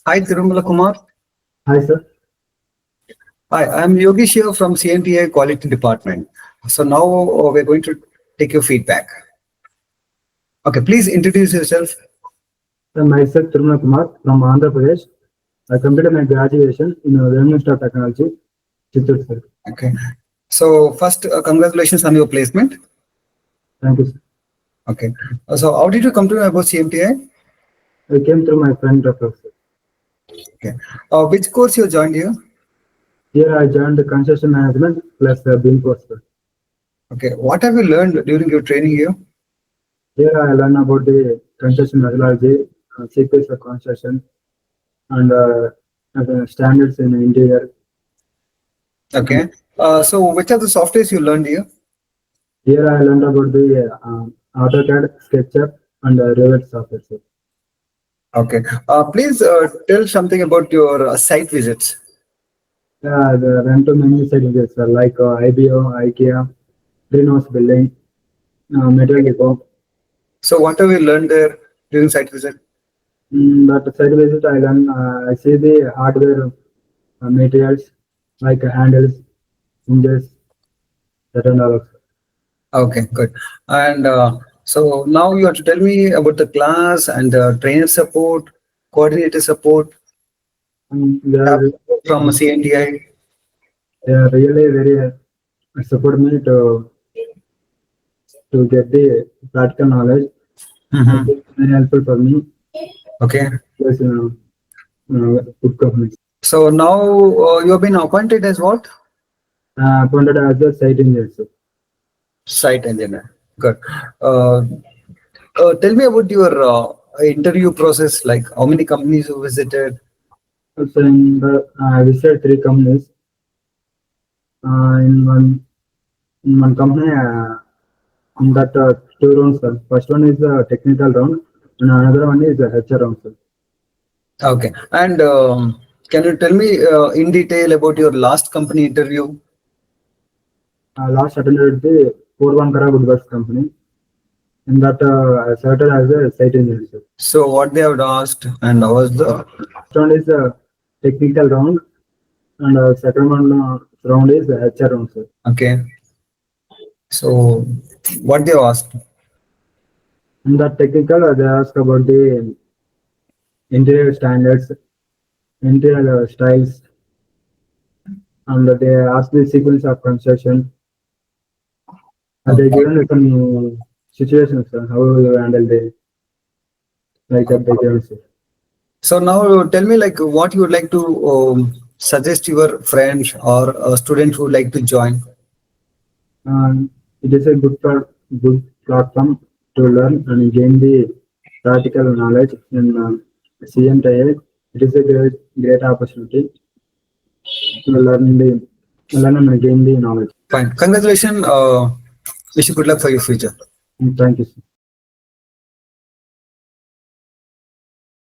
Hi, Tirumala Kumar. Hi, sir. Hi, I'm Yogesh here from CMTI Quality Department. So now we're going to take your feedback. Okay, please introduce yourself. Myself Tirumala Kumar from Andhra Pradesh. I completed my graduation in Vemu Technology, Chittoor, sir. Okay. So first, congratulations on your placement. Thank you, sir. Okay. So how did you come to know about CMTI? I came through my friend referral, sir. Okay. Which course you joined here? Here I joined the construction management plus BIM course, sir. Okay. What have you learned during your training here? Here I learned about the construction methodology, sequence of construction, and standards in interior. And Okay. So which are the softwares you learned here? here I learned about the AutoCAD, SketchUp, and Revit software, sir. Okay. Please tell something about your site visits. The went to many sites, sir, like IBO, IKEA, greenhouse building, metal depot. So what have you learned there during site visit? That side visit I learn, I see the hardware materials like handles, hinges, that and all. Okay, good. And so now you have to tell me about the class and trainer support, coordinator support They are, from CNTI. they are really very support me to get the practical knowledge. Mhm. It's very helpful for me. Okay. Plus, good companies. So now you have been appointed as what? Appointed as a site engineer. So, Site engineer. Good. Uh, Tell me about your interview process. Like how many companies you visited? so I visited three companies. In one company, in that two rounds, sir. First one is the technical round, and another one is the HR round, sir. Okay. And can you tell me in detail about your last company interview? Last attended the 41 Woodworks company. In that, I started as a site engineer, sir. So what they have asked and how was the First round is the technical round, and second one round is the HR round, sir. okay. So what they have asked? In that technical, they ask about the interior standards, interior styles, and they ask the sequence of construction. And they Okay. given some situations, sir, how you handle the like that they given, sir. So now tell me like what you would like to suggest your friends or a student who would like to join. It is a good platform to learn and gain the practical knowledge in CMTI. It is a great opportunity to learn and gain the knowledge. Fine. Congratulations. Wish you good luck for your future. Thank you, sir.